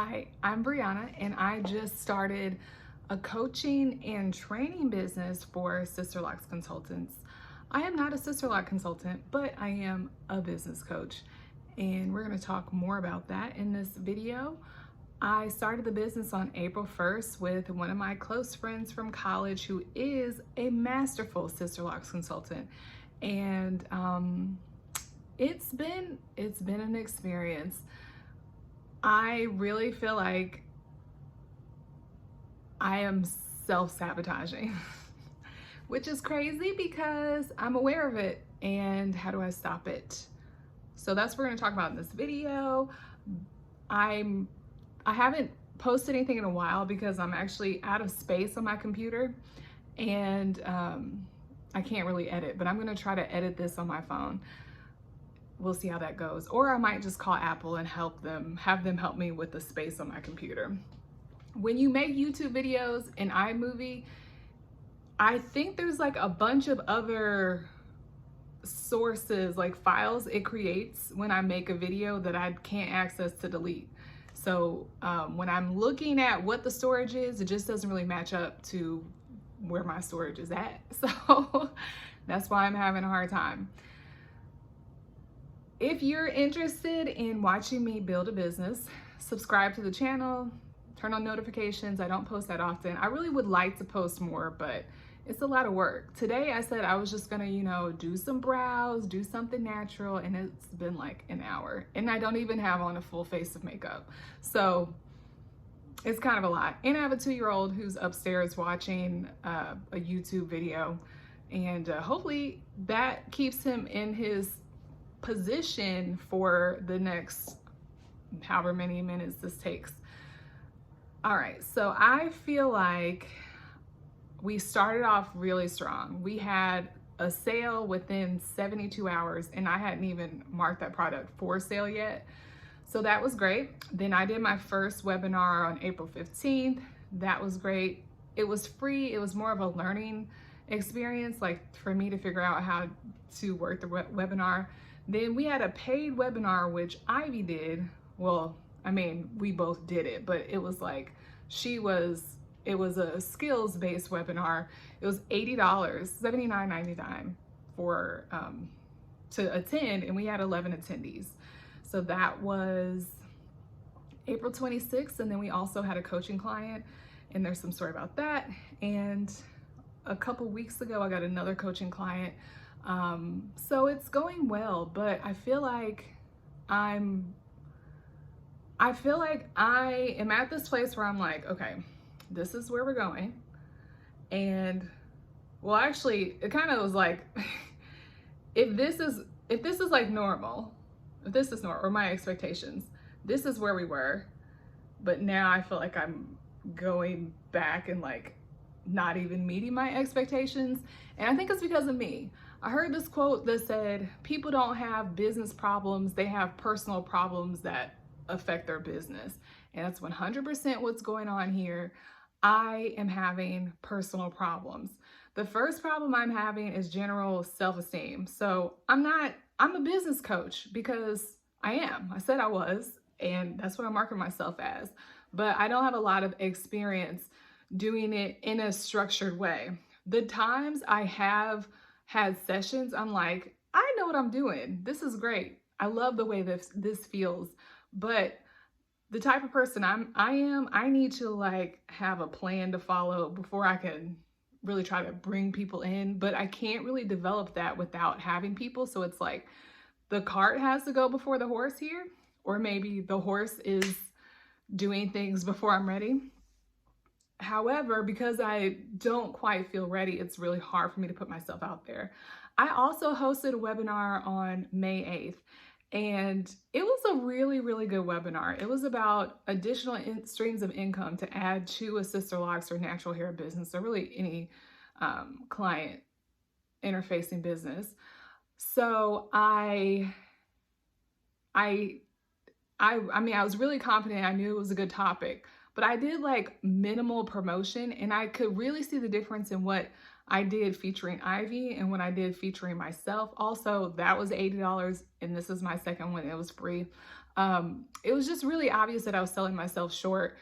Hi, I'm Brianna, and I just started a coaching and training business for Sister Locks consultants. I am not a Sister Lock consultant, but I am a business coach, and we're going to talk more about that in this video. I started the business on April 1st with one of my close friends from college who is a masterful Sister Locks consultant, and it's been an experience. I really feel like I am self-sabotaging, which is crazy because I'm aware of it. And how do I stop it? So that's what we're going to talk about in this video. I haven't posted anything in a while because I'm actually out of space on my computer, and I can't really edit, but I'm going to try to edit this on my phone. We'll see how that goes. Or I might just call Apple and have them help me with the space on my computer. When you make YouTube videos in iMovie, I think there's like a bunch of other sources, like files it creates when I make a video that I can't access to delete. So when I'm looking at what the storage is, it just doesn't really match up to where my storage is at. So that's why I'm having a hard time. If you're interested in watching me build a business, subscribe to the channel, turn on notifications. I don't post that often. I really would like to post more, but it's a lot of work. Today I said I was just gonna, do some brows, do something natural, and it's been like an hour. And I don't even have on a full face of makeup. So it's kind of a lot. And I have a 2-year-old who's upstairs watching a YouTube video. And hopefully that keeps him in his position for the next however many minutes this takes. All right, so I feel like we started off really strong. We had a sale within 72 hours, and I hadn't even marked that product for sale yet. So that was great. Then I did my first webinar on April 15th. That was great. It was free. It was more of a learning experience, like for me to figure out how to work the webinar. Then we had a paid webinar, which Ivy did. Well, I mean, we both did it, but it was like, it was a skills-based webinar. It was $80, $79.99 for, to attend, and we had 11 attendees. So that was April 26th, and then we also had a coaching client, and there's some story about that. And a couple weeks ago, I got another coaching client. So it's going well, but I feel like I am at this place where I'm like, okay, this is where we're going. And well, actually it kind of was like, if this is like normal, if this is normal, or my expectations, this is where we were. But now I feel like I'm going back and like not even meeting my expectations. And I think it's because of me. I heard this quote that said, people don't have business problems, they have personal problems that affect their business. And that's 100% what's going on here. I am having personal problems. The first problem I'm having is general self-esteem. So I'm a business coach because I said I was, and that's what I market myself as. But I don't have a lot of experience doing it in a structured way. The times I have had sessions, I'm like, I know what I'm doing. This is great. I love the way this feels. But the type of person I need to like have a plan to follow before I can really try to bring people in. But I can't really develop that without having people. So it's like the cart has to go before the horse here, or maybe the horse is doing things before I'm ready. However, because I don't quite feel ready, it's really hard for me to put myself out there. I also hosted a webinar on May 8th, and it was a really, really good webinar. It was about additional streams of income to add to a Sister Locks or natural hair business, or really any client interfacing business. So I mean, I was really confident. I knew it was a good topic. But I did like minimal promotion, and I could really see the difference in what I did featuring Ivy, and when I did featuring myself, also that was $80, and this is my second one. It was free. It was just really obvious that I was selling myself short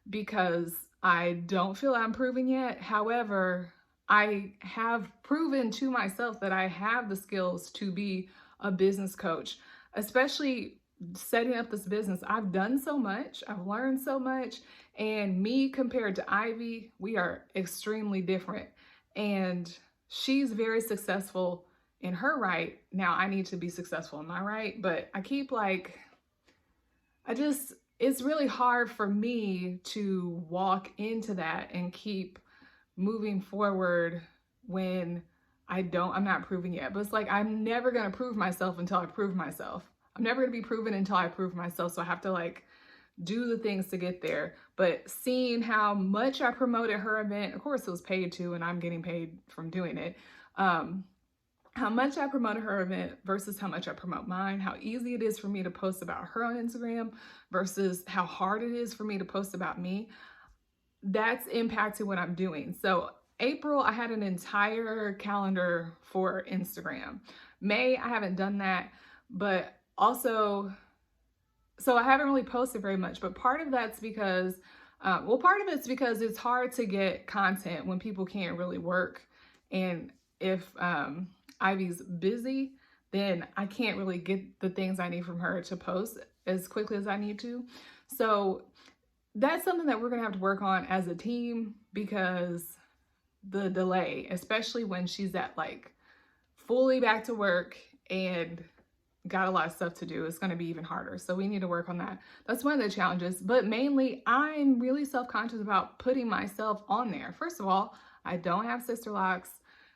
because I don't feel I'm proving yet. However, I have proven to myself that I have the skills to be a business coach, especially setting up this business. I've done so much, I've learned so much, and me compared to Ivy, we are extremely different. And she's very successful in her right. Now I need to be successful in my right, but I keep like, it's really hard for me to walk into that and keep moving forward when I'm not proving yet. But it's like, I'm never going to prove myself until I prove myself. I'm never going to be proven until I prove myself. So I have to like do the things to get there. But seeing how much I promoted her event, of course it was paid too, and I'm getting paid from doing it. How much I promoted her event versus how much I promote mine, how easy it is for me to post about her on Instagram versus how hard it is for me to post about me, that's impacted what I'm doing. So April, I had an entire calendar for Instagram. May, I haven't done that, but also, so I haven't really posted very much, but part of that's because, part of it's because it's hard to get content when people can't really work. And if Ivy's busy, then I can't really get the things I need from her to post as quickly as I need to. So that's something that we're gonna have to work on as a team, because the delay, especially when she's at like fully back to work and got a lot of stuff to do, is going to be even harder. So we need to work on that. That's one of the challenges. But mainly, I'm really self-conscious about putting myself on there. First of all, I don't have sister locks.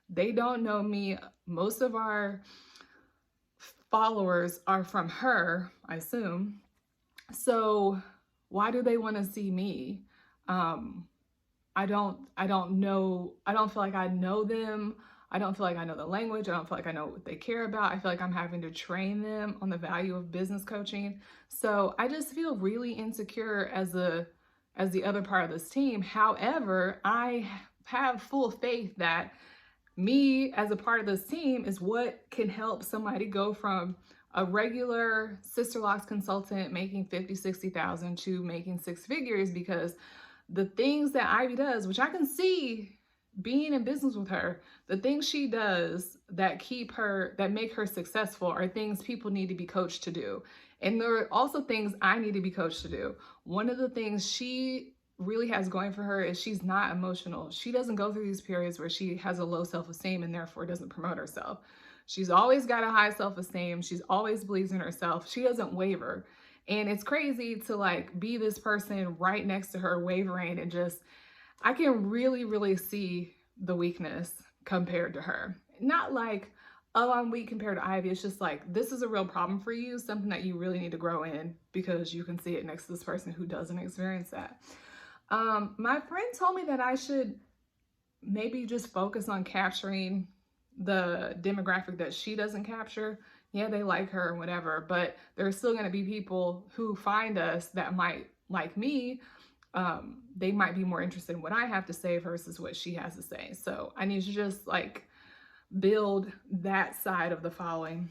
They don't know me. Most of our followers are from her, I assume. So why do they want to see me? I don't know. I don't feel like I know them. I don't feel like I know the language. I don't feel like I know what they care about. I feel like I'm having to train them on the value of business coaching. So I just feel really insecure as the other part of this team. However, I have full faith that me as a part of this team is what can help somebody go from a regular Sister Locks consultant making 50, 60,000 to making six figures, because the things that Ivy does, which I can see being in business with her, the things she does that make her successful are things people need to be coached to do. And there are also things I need to be coached to do. One of the things she really has going for her is she's not emotional. She doesn't go through these periods where she has a low self-esteem and therefore doesn't promote herself. She's always got a high self-esteem. She's always believes in herself. She doesn't waver. And it's crazy to like be this person right next to her wavering, and just, I can really, really see the weakness compared to her. Not like, oh, I'm weak compared to Ivy. It's just like, this is a real problem for you, something that you really need to grow in, because you can see it next to this person who doesn't experience that. My friend told me that I should maybe just focus on capturing the demographic that she doesn't capture. Yeah, they like her or whatever, but there's still going to be people who find us that might like me. They might be more interested in what I have to say versus what she has to say. So I need to just like build that side of the following.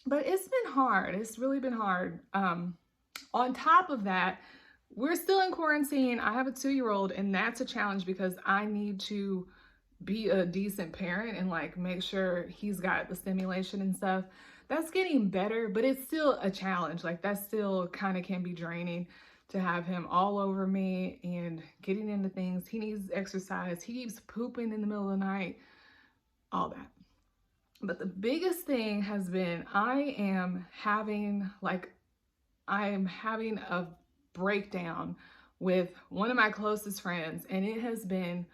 But it's been hard. It's really been hard. On top of that, we're still in quarantine. I have a 2-year-old, and that's a challenge because I need to be a decent parent and like make sure he's got the stimulation and stuff. That's getting better, but it's still a challenge. Like that still kind of can be draining to have him all over me and getting into things. He needs exercise. He keeps pooping in the middle of the night, all that. But the biggest thing has been I am having a breakdown with one of my closest friends, and it has been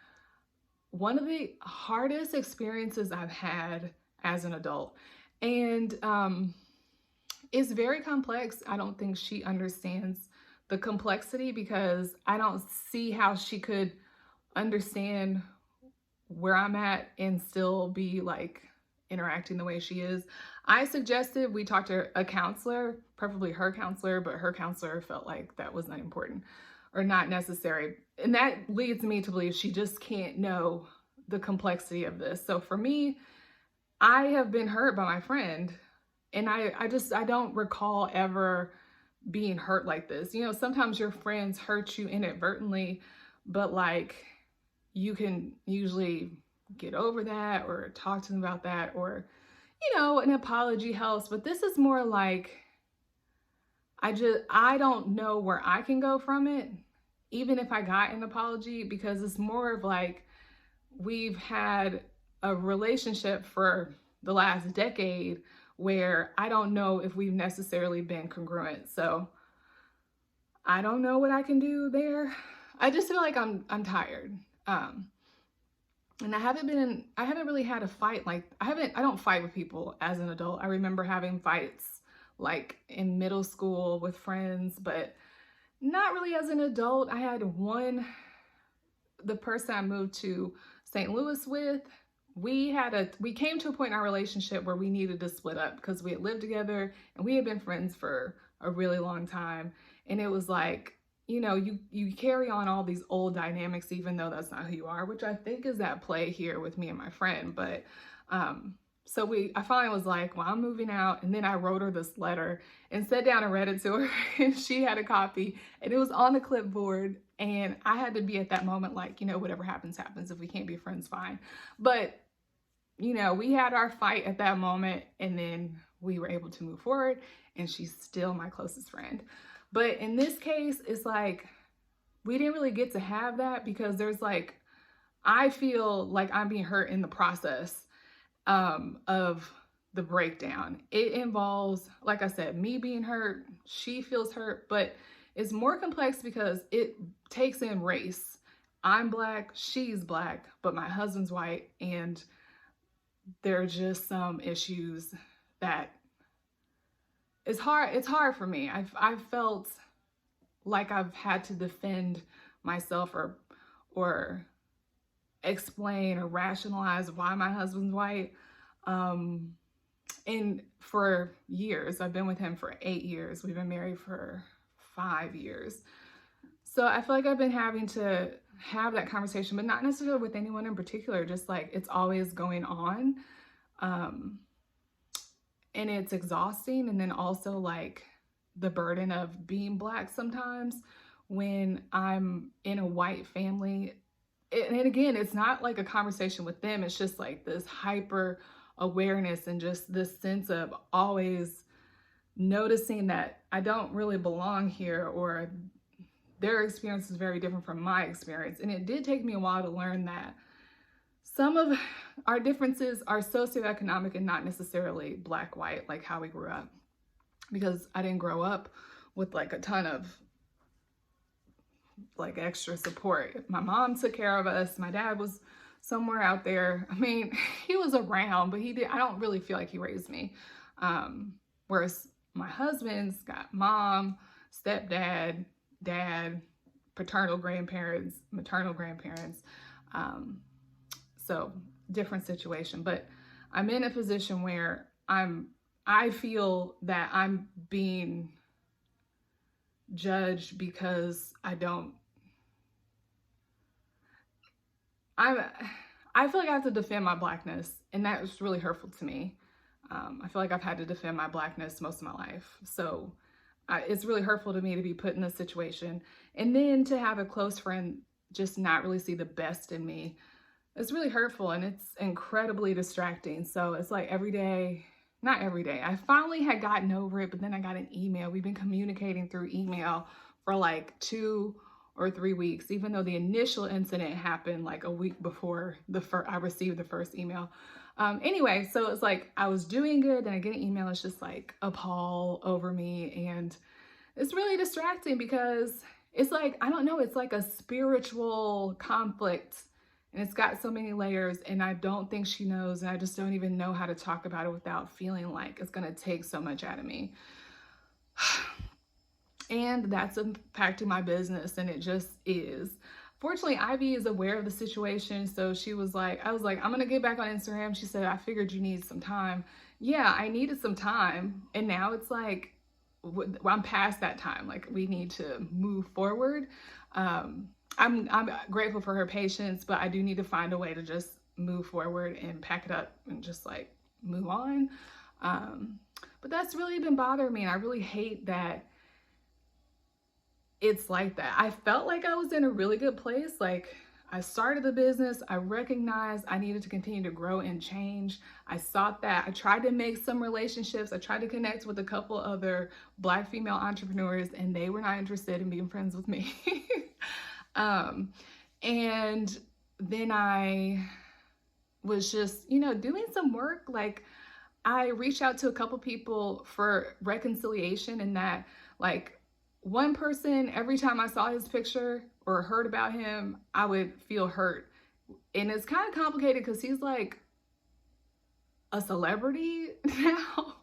one of the hardest experiences I've had as an adult. And it's very complex. I don't think she understands the complexity, because I don't see how she could understand where I'm at and still be like interacting the way she is. I suggested we talk to a counselor, preferably her counselor, but her counselor felt like that was not important or not necessary. And that leads me to believe she just can't know the complexity of this. So for me, I have been hurt by my friend, and I don't recall ever being hurt like this. You know, sometimes your friends hurt you inadvertently, but like you can usually get over that or talk to them about that, or, you know, an apology helps. But this is more like I don't know where I can go from it, even if I got an apology, because it's more of like we've had a relationship for the last decade where I don't know if we've necessarily been congruent. So I don't know what I can do there. I just feel like I'm tired. And I haven't really had a fight. Like I don't fight with people as an adult. I remember having fights like in middle school with friends, but not really as an adult. I had one, the person I moved to St. Louis with, we came to a point in our relationship where we needed to split up because we had lived together and we had been friends for a really long time. And it was like, you know, you carry on all these old dynamics, even though that's not who you are, which I think is at play here with me and my friend. But so I finally was like, well, I'm moving out. And then I wrote her this letter and sat down and read it to her, and she had a copy and it was on the clipboard. And I had to be at that moment like, you know, whatever happens, happens. If we can't be friends, fine. But, you know, we had our fight at that moment, and then we were able to move forward, and she's still my closest friend. But in this case, it's like, we didn't really get to have that because there's like, I feel like I'm being hurt in the process of the breakdown. It involves, like I said, me being hurt, she feels hurt, but it's more complex because it takes in race. I'm Black, she's Black, but my husband's white, and there are just some issues that it's hard for me. I've felt like I've had to defend myself or explain or rationalize why my husband's white. And for years, I've been with him for 8 years. We've been married for 5 years. So I feel like I've been having to have that conversation, but not necessarily with anyone in particular, just like it's always going on. And it's exhausting. And then also like the burden of being Black sometimes when I'm in a white family. And again, it's not like a conversation with them. It's just like this hyper awareness and just this sense of always noticing that I don't really belong here, or their experience is very different from my experience. And it did take me a while to learn that some of our differences are socioeconomic and not necessarily Black, white, like how we grew up. Because I didn't grow up with like a ton of like extra support. My mom took care of us. My dad was somewhere out there. I mean, he was around, but I don't really feel like he raised me. Whereas my husband's got mom, stepdad, dad, paternal grandparents, maternal grandparents. So different situation, but I'm in a position where I feel that I'm being judged because I feel like I have to defend my Blackness, and that was really hurtful to me. I feel like I've had to defend my Blackness most of my life. So it's really hurtful to me to be put in this situation. And then to have a close friend just not really see the best in me. It's really hurtful, and it's incredibly distracting. So it's like not every day. I finally had gotten over it, but then I got an email. We've been communicating through email for like 2 or 3 weeks, even though the initial incident happened like a week before I received the first email. Anyway, so it's like I was doing good, and I get an email. It's just like a pall over me, and it's really distracting because it's like, I don't know, it's like a spiritual conflict. And it's got so many layers, and I don't think she knows, and I just don't even know how to talk about it without feeling like it's gonna take so much out of me. And that's impacting my business, and it just is. Fortunately, Ivy is aware of the situation, so I was like, I'm gonna get back on Instagram. She said, I figured you need some time. Yeah, I needed some time, and now it's like, I'm past that time. Like, we need to move forward. I'm grateful for her patience, but I do need to find a way to just move forward and pack it up and just like move on. But that's really been bothering me, and I really hate that it's like that. I felt like I was in a really good place. Like, I started the business. I recognized I needed to continue to grow and change. I sought that. I tried to make some relationships. I tried to connect with a couple other Black female entrepreneurs, and they were not interested in being friends with me. And then I was just, doing some work. Like, I reached out to a couple people for reconciliation, and that, like, one person, every time I saw his picture or heard about him, I would feel hurt. And it's kind of complicated because he's like a celebrity now.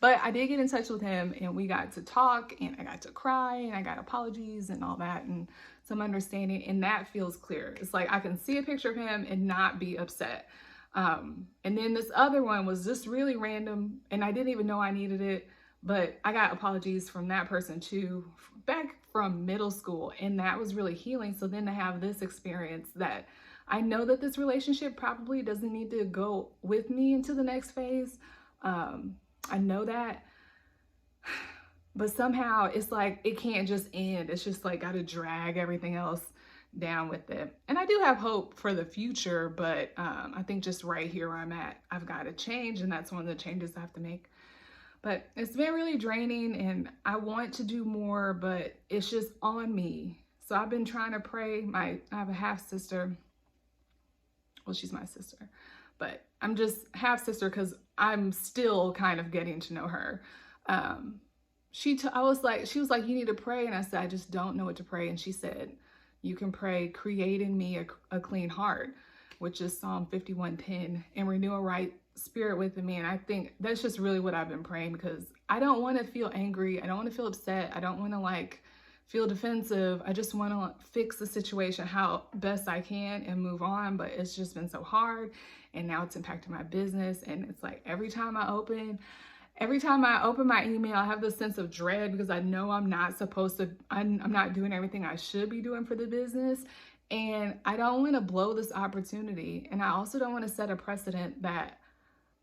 But I did get in touch with him, and we got to talk, and I got to cry, and I got apologies and all that, and some understanding, and that feels clear. It's like I can see a picture of him and not be upset. And then this other one was just really random, and I didn't even know I needed it. But I got apologies from that person too, back from middle school, and that was really healing. So then to have this experience, that I know that this relationship probably doesn't need to go with me into the next phase. I know that, but somehow it's like it can't just end. It's just like got to drag everything else down with it. And I do have hope for the future, but I think just right here where I'm at, I've got to change, and that's one of the changes I have to make. But it's been really draining, and I want to do more, but it's just on me. So I've been trying to pray. I have a half sister. Well, she's my sister, but I'm just half sister because I'm still kind of getting to know her. She was like, you need to pray. And I said, I just don't know what to pray. And she said, you can pray, create in me a clean heart, which is Psalm 51:10, and renew a right spirit within me. And I think that's just really what I've been praying, because I don't want to feel angry. I don't want to feel upset. I don't want to like feel defensive. I just want to fix the situation how best I can and move on. But it's just been so hard, and now it's impacted my business. And it's like every time I open my email, I have this sense of dread, because I know I'm not doing everything I should be doing for the business. And I don't want to blow this opportunity. And I also don't want to set a precedent that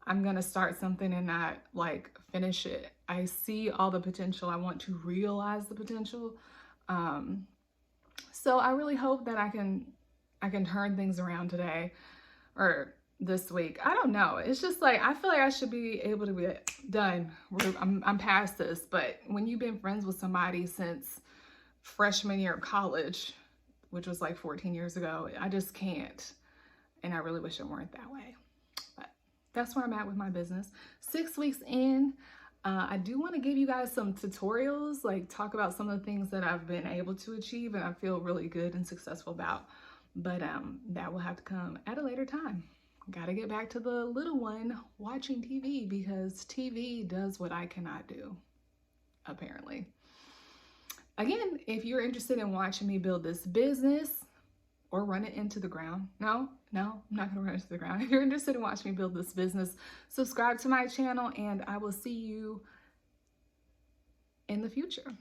I'm going to start something and not like finish it. I see all the potential. I want to realize the potential. So I really hope that I can turn things around today or this week. I don't know. It's just like, I feel like I should be able to be done. I'm past this. But when you've been friends with somebody since freshman year of college, which was like 14 years ago, I just can't. And I really wish it weren't that way. But that's where I'm at with my business. 6 weeks in, I do want to give you guys some tutorials, like talk about some of the things that I've been able to achieve and I feel really good and successful about. But that will have to come at a later time. Got to get back to the little one watching TV, because TV does what I cannot do, apparently. Again, if you're interested in watching me build this business or run it into the ground, no, I'm not gonna run it into the ground. If you're interested in watching me build this business, subscribe to my channel, and I will see you in the future.